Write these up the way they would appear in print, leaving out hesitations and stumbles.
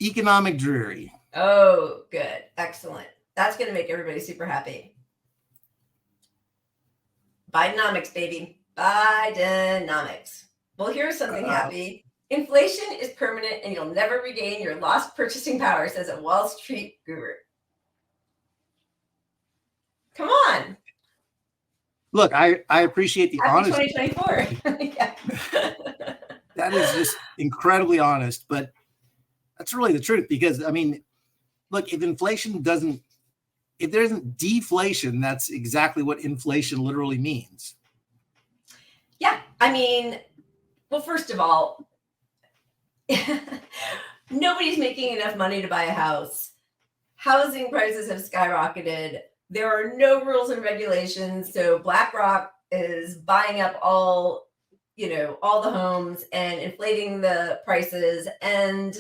Economic Dreary. Oh, good. Excellent. That's going to make everybody super happy. Bidenomics, baby. Bidenomics. Well, here's something happy. Inflation is permanent and you'll never regain your lost purchasing power, says a Wall Street guru. Come on. Look, I appreciate the honesty. 2024. Yeah. That is just incredibly honest, but that's really the truth. Because I mean, look, if there isn't deflation, that's exactly what inflation literally means. Yeah, I mean, well, first of all, nobody's making enough money to buy a house. Housing prices have skyrocketed. There are no rules and regulations. So BlackRock is buying up all the homes and inflating the prices. And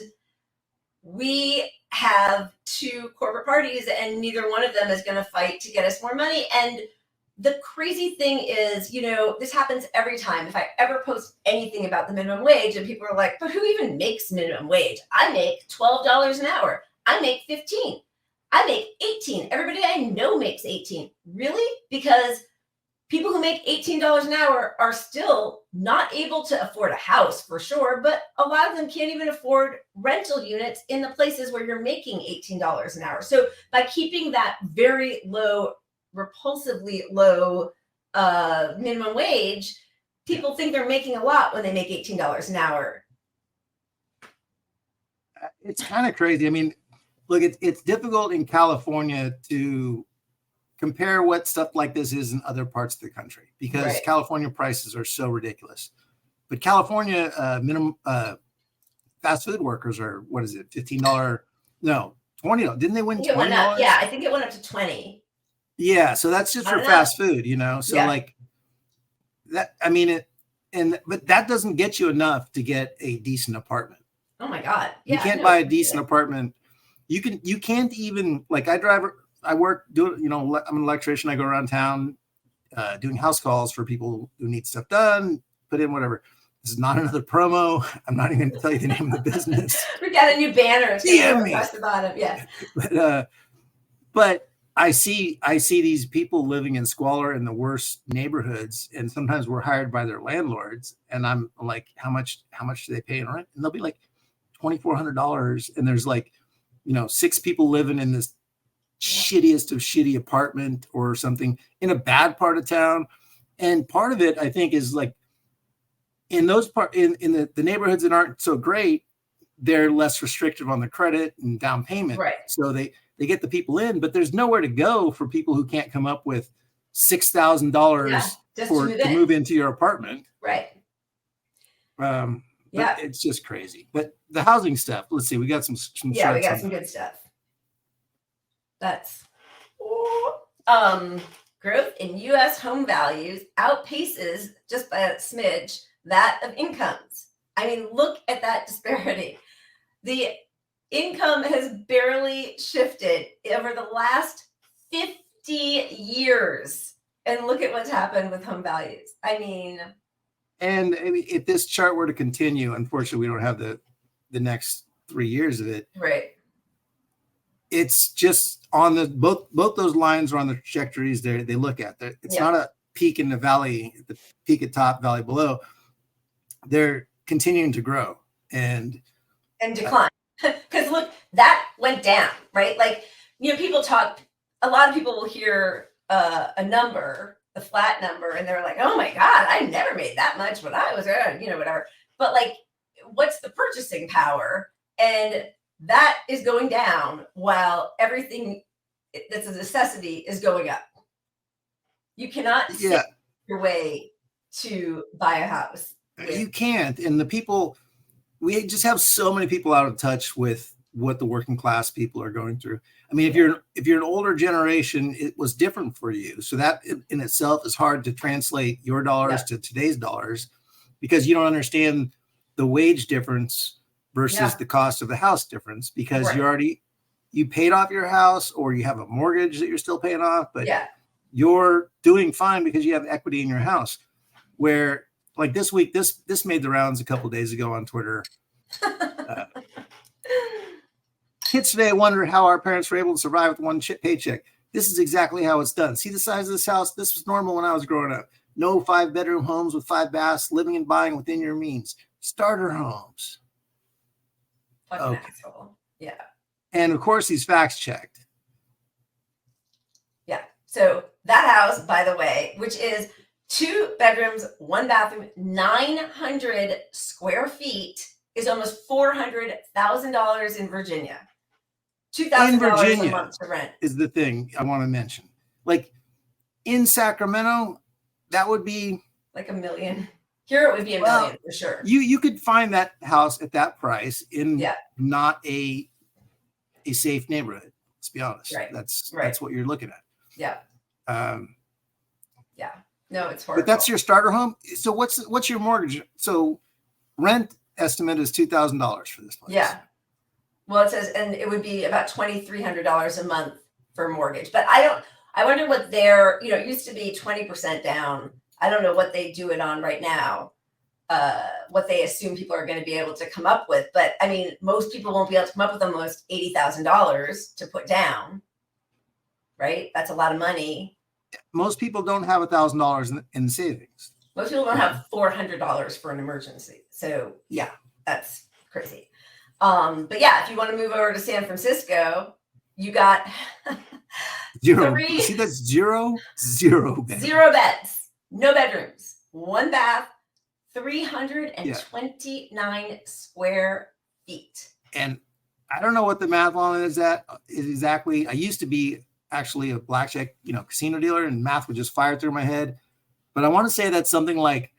we have two corporate parties and neither one of them is going to fight to get us more money. And the crazy thing is, this happens every time. If I ever post anything about the minimum wage and people are like, but who even makes minimum wage? I make $12 an hour. I make 15. I make 18. Everybody I know makes 18. Really? Because people who make $18 an hour are still not able to afford a house for sure, but a lot of them can't even afford rental units in the places where you're making $18 an hour. So by keeping that very low, repulsively low minimum wage, people think they're making a lot when they make $18 an hour. It's kind of crazy. I mean, look, it's difficult in California to compare what stuff like this is in other parts of the country because California prices are so ridiculous. But California minimum fast food workers are, what is it, $15? No, $20. Didn't they win $20? Yeah, I think it went up to 20. Yeah, so that's just for fast food, So like that, I mean but that doesn't get you enough to get a decent apartment. Oh my God. Yeah, you can't buy a decent apartment. You can't even, like, I work, I'm an electrician. I go around town doing house calls for people who need stuff done, put in whatever. This is not another promo. I'm not even going to tell you the name of the business. We got a new banner. Across the bottom. Yeah. But I see these people living in squalor in the worst neighborhoods, and sometimes we're hired by their landlords. And I'm like, how much do they pay in rent? And they'll be like $2,400, and there's like, 6 people living in this shittiest of shitty apartment or something in a bad part of town. And part of it, I think, is like in those in the neighborhoods that aren't so great, they're less restrictive on the credit and down payment. Right. So they get the people in, but there's nowhere to go for people who can't come up with $6,000 to move into your apartment. Right. It's just crazy. But the housing stuff, let's see, we got some we got some good stuff. That's growth in U.S. home values outpaces just by a smidge that of incomes. I mean, look at that disparity. The income has barely shifted over the last 50 years. And look at what's happened with home values. I mean, if this chart were to continue, unfortunately, we don't have the next 3 years of it. Right. It's just on the both those lines are on the trajectories they look at. It's not a peak in the valley, the peak at top, valley below. They're continuing to grow and decline. Because look, that went down, right? Like, a lot of people will hear a number, a flat number, and they're like, oh my God, I never made that much when I was, whatever. But like, what's the purchasing power? And that is going down while everything that's a necessity is going up. You cannot sit your way to buy a house. You can't. And we just have so many people out of touch with what the working class people are going through. I mean, if you're an older generation, it was different for you. So that in itself is hard to translate your dollars to today's dollars because you don't understand the wage difference versus the cost of the house difference because you paid off your house or you have a mortgage that you're still paying off, but you're doing fine because you have equity in your house. Where like this week, this made the rounds a couple of days ago on Twitter. Kids today wonder how our parents were able to survive with one paycheck. This is exactly how it's done. See the size of this house? This was normal when I was growing up. No 5-bedroom homes with 5 baths, living and buying within your means. Starter homes. Fucking okay. Asshole. Yeah. And of course, he's fact checked. Yeah. So that house, by the way, which is 2 bedrooms, 1 bathroom, 900 square feet, is almost $400,000 in Virginia. $2,000 a month to rent is the thing I want to mention. Like in Sacramento, that would be like $1 million. Here it would be $1 million for sure. You could find that house at that price in not a safe neighborhood. Let's be honest. Right. That's what you're looking at. Yeah. Yeah. No, it's horrible. But that's your starter home. So what's your mortgage? So rent estimate is $2,000 for this place. Yeah. Well, it says, and it would be about $2,300 a month for a mortgage. But I wonder what their, it used to be 20% down. I don't know what they do it on right now, what they assume people are going to be able to come up with. But I mean, most people won't be able to come up with almost $80,000 to put down, right? That's a lot of money. Most people don't have $1,000 in savings. Most people don't have $400 for an emergency. So yeah, that's crazy. But yeah, if you want to move over to San Francisco, you got zero. See, that's zero beds. 0 beds, no bedrooms, 1 bath, 329 square feet. And I don't know what the math on it is exactly. I used to be actually a blackjack, casino dealer, and math would just fire through my head. But I want to say that's something like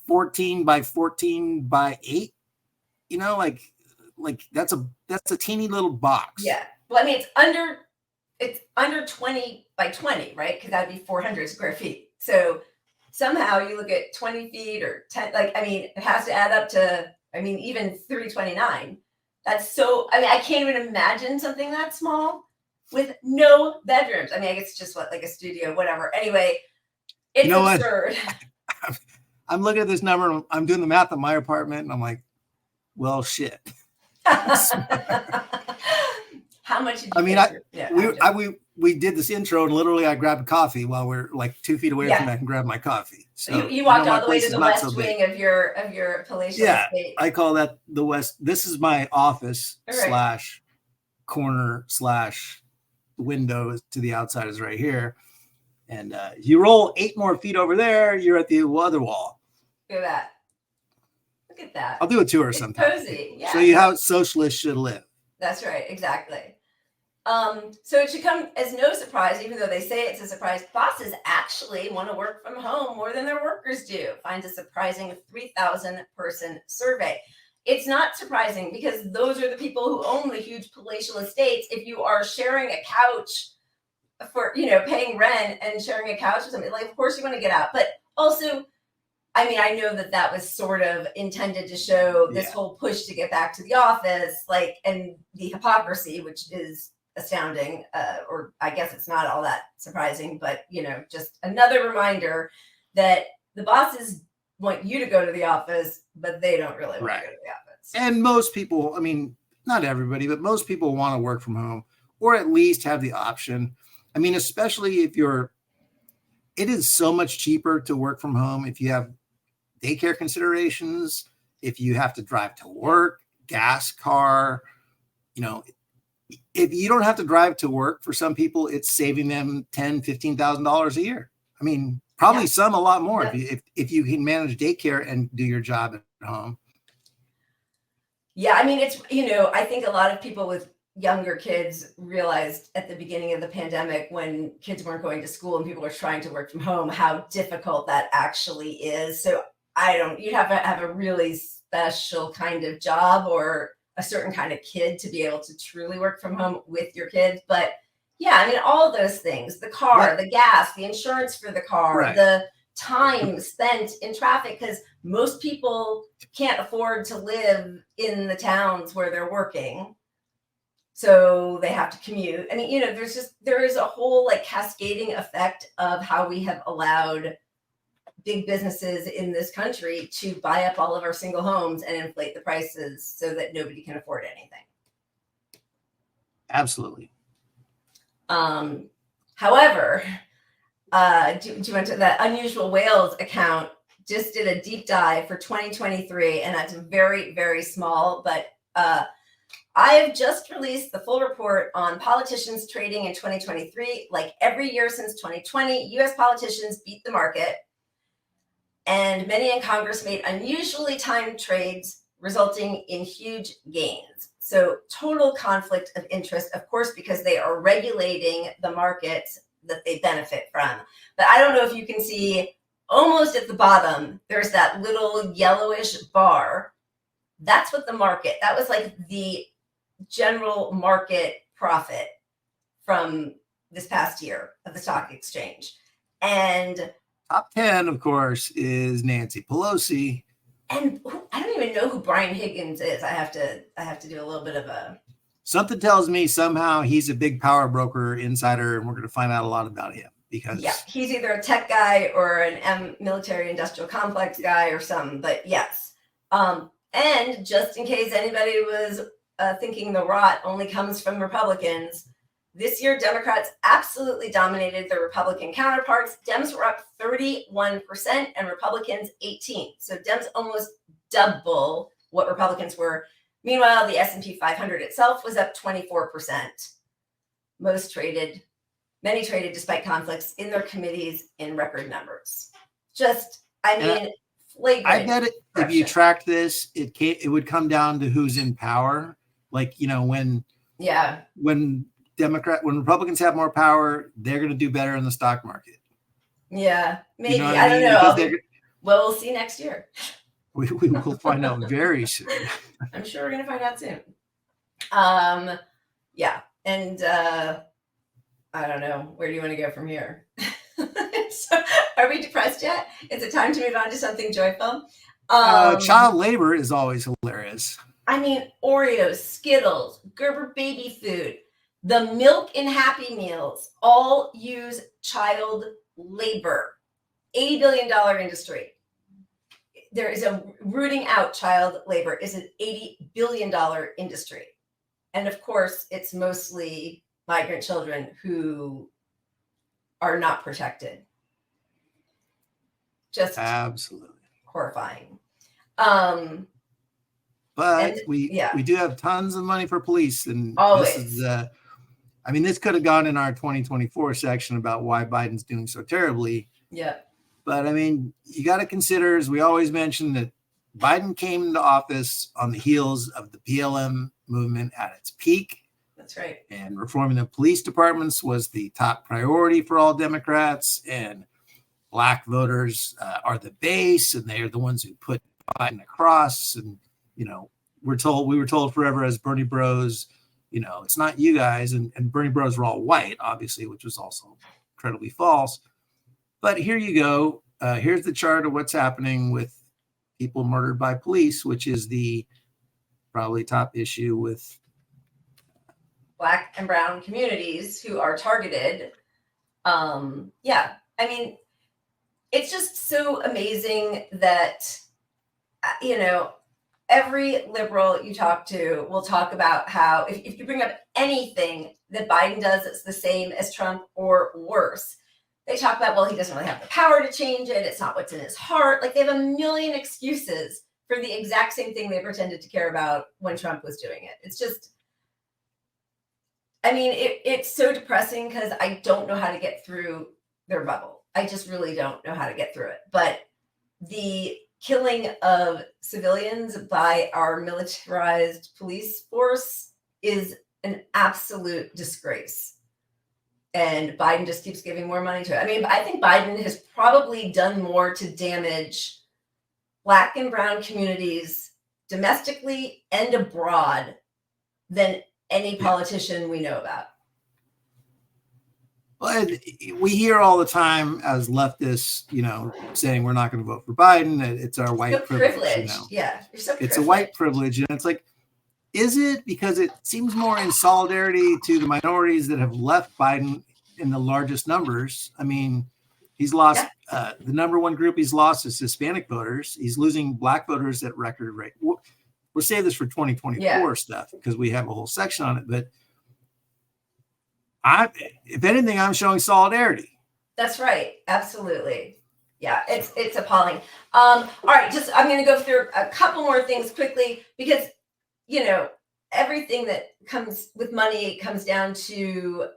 14 by 14 by 8. Like that's a teeny little box. Yeah. Well, I mean, it's under 20 by 20, right? Because that'd be 400 square feet. So somehow you look at 20 feet or 10, it has to add up to, even 329. That's so, I can't even imagine something that small with no bedrooms. I guess it's just like a studio, whatever. Anyway, it's absurd. I'm looking at this number and I'm doing the math on my apartment and I'm like, well, shit. How much did you we did this intro and literally I grabbed a coffee while we're like 2 feet away from that and grabbed my coffee. So you walked all the way to the west wing of your palatial estate. I call that the west. This is my office / corner / window to the outside is right here. And you roll 8 more feet over there, you're at the other wall. Look at that. Look at that. I'll do a tour sometime. Cozy. Yeah. Show you how socialists should live. That's right. Exactly. So it should come as no surprise, even though they say it's a surprise. Bosses actually want to work from home more than their workers do, finds a surprising 3,000 person survey. It's not surprising because those are the people who own the huge palatial estates. If you are sharing a couch for, paying rent and sharing a couch or something, of course you want to get out. But also, I know that was sort of intended to show this whole push to get back to the office, and the hypocrisy, which is astounding, or I guess it's not all that surprising, but, just another reminder that the bosses want you to go to the office, but they don't really want to go to the office. And most people, not everybody, but most people want to work from home or at least have the option. Especially if it is so much cheaper to work from home if you have daycare considerations, if you have to drive to work, gas car, if you don't have to drive to work, for some people, it's saving them $10,000, $15,000 a year. Probably some a lot more if you can manage daycare and do your job at home. Yeah, it's, I think a lot of people with younger kids realized at the beginning of the pandemic when kids weren't going to school and people were trying to work from home, how difficult that actually is. So you'd have to have a really special kind of job or a certain kind of kid to be able to truly work from home with your kids. But yeah, all of those things, the car, the gas, the insurance for the car, the time spent in traffic, because most people can't afford to live in the towns where they're working. So they have to commute. There is a whole cascading effect of how we have allowed big businesses in this country to buy up all of our single homes and inflate the prices so that nobody can afford anything. Absolutely. However, do you want to, that Unusual Whales account just did a deep dive for 2023, and that's very, very small, but I have just released the full report on politicians trading in 2023. Like every year since 2020, US politicians beat the market, and many in Congress made unusually timed trades, resulting in huge gains. So total conflict of interest, of course, because they are regulating the market that they benefit from. But I don't know if you can see almost at the bottom, there's that little yellowish bar. That's what the market, that was like the general market profit from this past year of the stock exchange. And top 10, of course, is Nancy Pelosi. And I don't even know who Brian Higgins is. I have to do a little bit of a. Something tells me somehow he's a big power broker insider, and we're going to find out a lot about him because he's either a tech guy or an military industrial complex guy or something. But yes, and just in case anybody was thinking the rot only comes from Republicans, this year Democrats absolutely dominated their Republican counterparts. Dems were up 31% and Republicans 18%. So Dems almost double what Republicans were. Meanwhile, the S&P 500 itself was up 24%. Many traded despite conflicts in their committees in record numbers. Flagrant. I bet if you tracked this, it would come down to who's in power. Like, when Republicans have more power, they're going to do better in the stock market. Yeah, maybe. You know I don't know. Well, we'll see next year. We will find out very soon. I'm sure we're going to find out soon. Yeah. And I don't know. Where do you want to go from here? So, are we depressed yet? Is it time to move on to something joyful? Child labor is always hilarious. I mean, Oreos, Skittles, Gerber baby food, the milk in Happy Meals all use child labor. $80 billion industry. There is a rooting out child labor is an $80 billion industry. And of course, it's mostly migrant children who are not protected. Just absolutely horrifying. But we do have tons of money for police, and always. This could have gone in our 2024 section about why Biden's doing so terribly. Yeah. But you got to consider, as we always mention, that Biden came into office on the heels of the BLM movement at its peak. That's right. And reforming the police departments was the top priority for all Democrats. And Black voters are the base, and they are the ones who put Biden across. And we were told forever as Bernie Bros, it's not you guys. And Bernie Bros were all white, obviously, which was also incredibly false. But here you go. Here's the chart of what's happening with people murdered by police, which is the probably top issue with Black and brown communities who are targeted. It's just so amazing that, every liberal you talk to will talk about how if you bring up anything that Biden does that's the same as Trump or worse, they talk about, well, he doesn't really have the power to change it. It's not what's in his heart. Like, they have a million excuses for the exact same thing they pretended to care about when Trump was doing it. It's just, it's so depressing because I don't know how to get through their bubble. I just really don't know how to get through it. But the killing of civilians by our militarized police force is an absolute disgrace. And Biden just keeps giving more money to it. I think Biden has probably done more to damage Black and brown communities domestically and abroad than any politician we know about. Well, we hear all the time as leftists, saying we're not going to vote for Biden. It's our white privilege. Yeah, you're so it's a white privilege. And it's like, is it? Because it seems more in solidarity to the minorities that have left Biden in the largest numbers. He's lost the number one group he's lost is Hispanic voters. He's losing Black voters at record rate. We'll save this for 2024 stuff because we have a whole section on it. But If anything, I'm showing solidarity. That's right. Absolutely. Yeah, it's appalling. All right, I'm going to go through a couple more things quickly because, everything that comes with money comes down to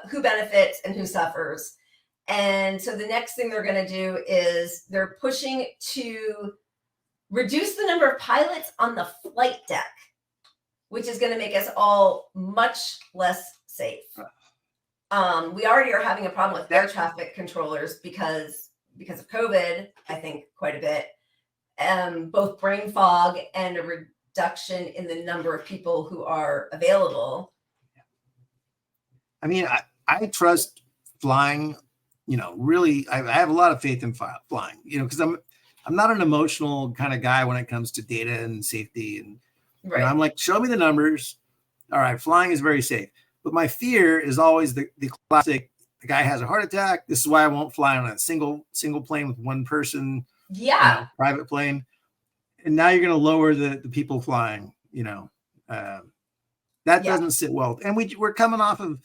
who benefits and who suffers. And so the next thing they're going to do is they're pushing to reduce the number of pilots on the flight deck, which is going to make us all much less safe. We already are having a problem with air traffic controllers because of COVID, I think quite a bit, both brain fog and a reduction in the number of people who are available. I mean, I trust flying, really, I have a lot of faith in flying, because I'm not an emotional kind of guy when it comes to data and safety. And right. I'm like, show me the numbers. All right, flying is very safe. But my fear is always the classic, the guy has a heart attack. This is why I won't fly on a single plane with one person, private plane. And now you're going to lower the people flying, that doesn't sit well. And we're coming off of,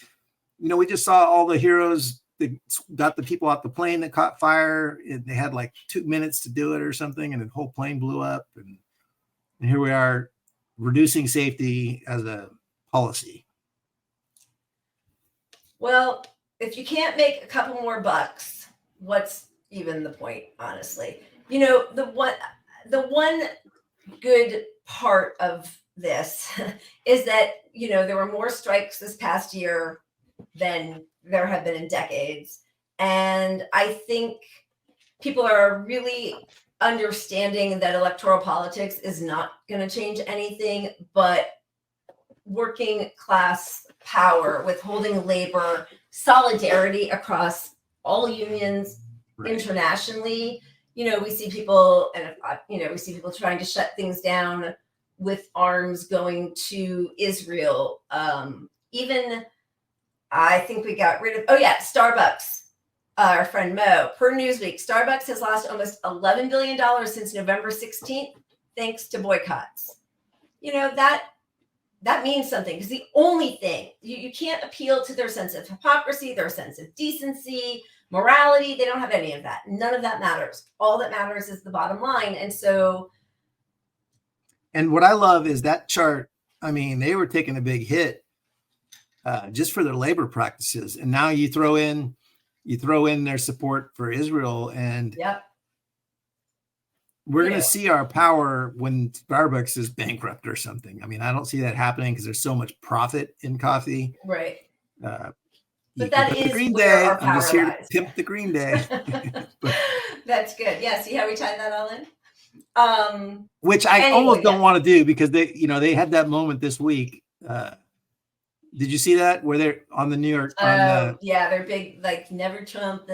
we just saw all the heroes that got the people off the plane that caught fire. They had like 2 minutes to do it or something, and the whole plane blew up. And here we are reducing safety as a policy. Well, if you can't make a couple more bucks, what's even the point, honestly? The one good part of this is that, there were more strikes this past year than there have been in decades. And I think people are really understanding that electoral politics is not going to change anything, but working class power, withholding labor, solidarity across all unions internationally. We see people trying to shut things down with arms going to Israel. Even I think we got rid of, Starbucks. Our friend Mo, per Newsweek, Starbucks has lost almost $11 billion since November 16th, thanks to boycotts. That means something, because the only thing, you can't appeal to their sense of hypocrisy, their sense of decency, morality. They don't have any of that. None of that matters. All that matters is the bottom line. And what I love is that chart. I mean, they were taking a big hit just for their labor practices. And now you throw in their support for Israel, and we're going to see our power when Starbucks is bankrupt or something. I mean, I don't see that happening because there's so much profit in coffee. Right. But that is the Green where Day. our power I'm just here lies. to pimp the Green Day. That's good. Yeah. See how we tied that all in? Which I almost don't want to do, because they had that moment this week. Did you see that where they're on the New York? They're big, like never Trump.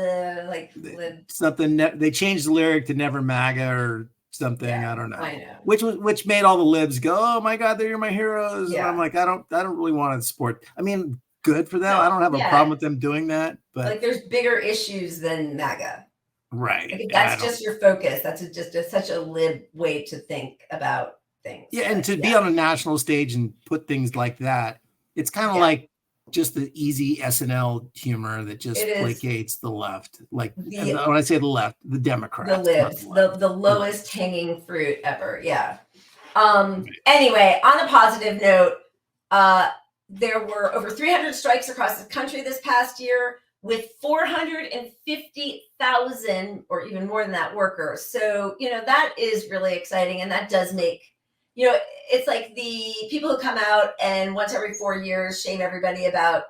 Something. They changed the lyric to "Never MAGA" or something. I don't know. I know. Which made all the libs go, "Oh my God, they're my heroes." Yeah. And I'm like, I don't really want to support. I mean, good for them. I don't have a problem with them doing that. But like, there's bigger issues than MAGA. Right. I think that's just your focus. That's such a lib way to think about things. Yeah, and to be on a national stage and put things like that. It's kind of like just the easy SNL humor that just placates the left. Like, when I say the left, the Democrats. The libs, the lowest hanging fruit ever. Yeah. Anyway, on a positive note, there were over 300 strikes across the country this past year, with 450,000 or even more than that workers. So, that is really exciting. And that does make, it's like the people who come out and once every 4 years shame everybody about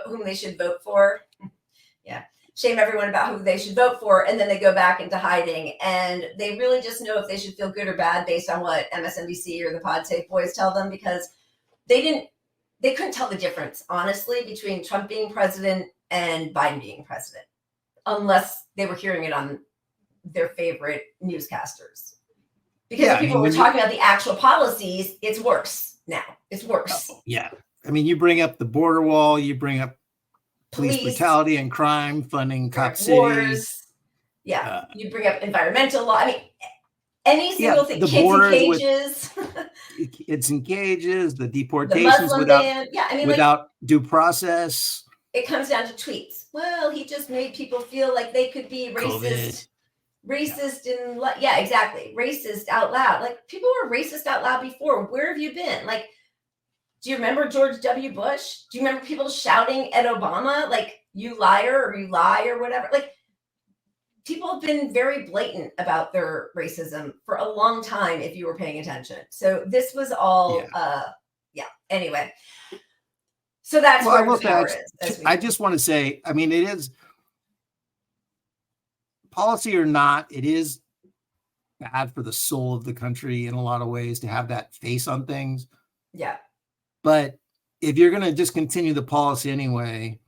whom they should vote for. Yeah. Shame everyone about who they should vote for. And then they go back into hiding, and they really just know if they should feel good or bad based on what MSNBC or the Pod Safe Boys tell them, because they couldn't tell the difference, honestly, between Trump being president and Biden being president, unless they were hearing it on their favorite newscasters. Because if people were talking about the actual policies, it's worse now. It's worse. Yeah. I mean, you bring up the border wall, you bring up police brutality and crime, funding cop cities. Yeah. You bring up environmental law. I mean, any single thing. The Kids borders in cages. It's in cages, the deportations without due process. it comes down to tweets. Well, he just made people feel like they could be racist. And yeah, exactly. Racist out loud. Like, people were racist out loud before. Where have you been? Like, do you remember George W. Bush? Do you remember people shouting at Obama, like, you liar, or you lie, or whatever? Like, people have been very blatant about their racism for a long time, if you were paying attention. So this was all, anyway. So that's where the power is. I just want to say, I mean, it is, policy or not, it is bad for the soul of the country in a lot of ways to have that face on things. Yeah. But if you're going to just continue the policy anyway,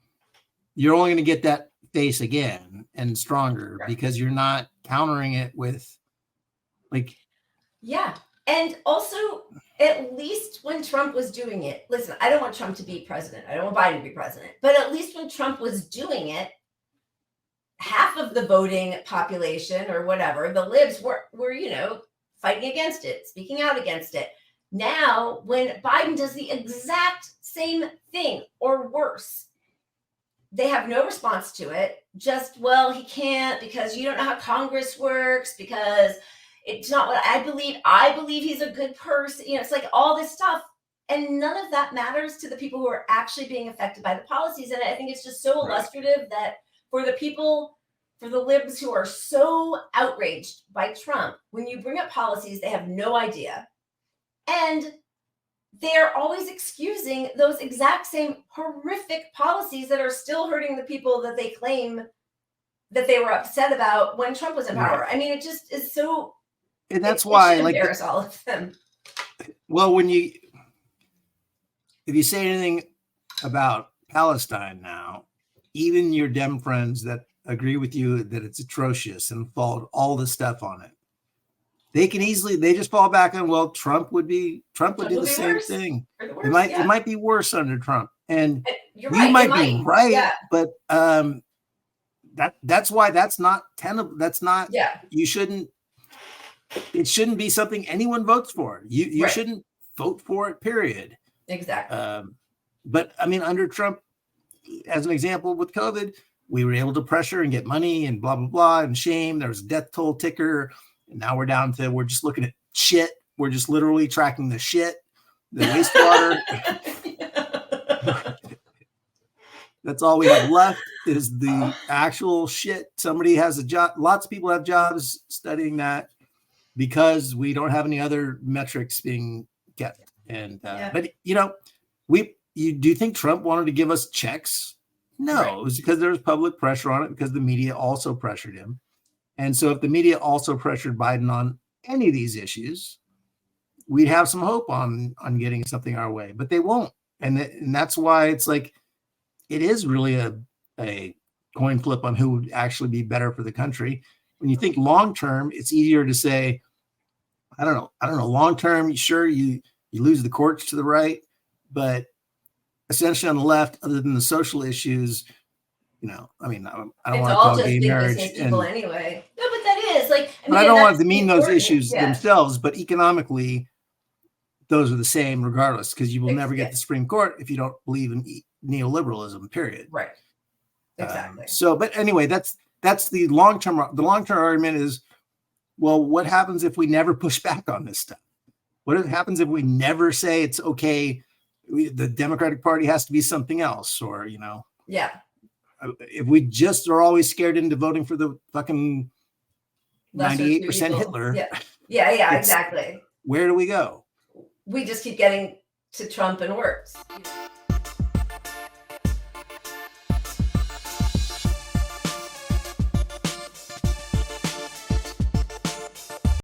you're only going to get that face again and stronger, because you're not countering it with, like. Yeah. And also, at least when Trump was doing it, listen, I don't want Trump to be president. I don't want Biden to be president. But at least when Trump was doing it, half of the voting population or whatever, the libs were fighting against it, speaking out against it. Now, when Biden does the exact same thing or worse, they have no response to it. Just, well, he can't because you don't know how Congress works, because it's not what I believe. I believe he's a good person. It's like all this stuff. And none of that matters to the people who are actually being affected by the policies. And I think it's just so illustrative that for the people, for the libs who are so outraged by Trump, when you bring up policies, they have no idea. And they're always excusing those exact same horrific policies that are still hurting the people that they claim that they were upset about when Trump was in power. I mean, it just is so. And that's why, like, embarrass all of them. Well, if you say anything about Palestine now, even your Dem friends that agree with you that it's atrocious and followed all the stuff on it, they just fall back on, well, Trump would do the same thing. It might be worse under Trump, and you might be right, but that's why that's not tenable. That's not. You shouldn't. It shouldn't be something anyone votes for. You shouldn't vote for it. Period. Exactly. But I mean, under Trump, as an example with COVID, we were able to pressure and get money and blah blah blah and shame. There was a death toll ticker. And now we're just looking at shit. We're just literally tracking the shit, the wastewater. That's all we have left is the actual shit. Somebody has a job. Lots of people have jobs studying that because we don't have any other metrics being kept. And but do you think Trump wanted to give us checks? No, it was because there was public pressure on it, because the media also pressured him. And so if the media also pressured Biden on any of these issues, we'd have some hope on getting something our way, but they won't. And that's why it's like, it is really a coin flip on who would actually be better for the country. When you think long-term, it's easier to say, I don't know, long-term, sure, you lose the courts to the right, but essentially on the left, other than the social issues, I mean, I don't want to call gay marriage. Anyway. No, but that is like. I don't want to demean those issues themselves, but economically, those are the same regardless, because you will never get the Supreme Court if you don't believe in neoliberalism. Period. Right. Exactly. But anyway, that's the long term. The long term argument is, well, what happens if we never push back on this stuff? What happens if we never say it's okay? The Democratic Party has to be something else, or if we just are always scared into voting for the fucking 98% Hitler. Yeah, exactly. Where do we go? We just keep getting to Trump and worse.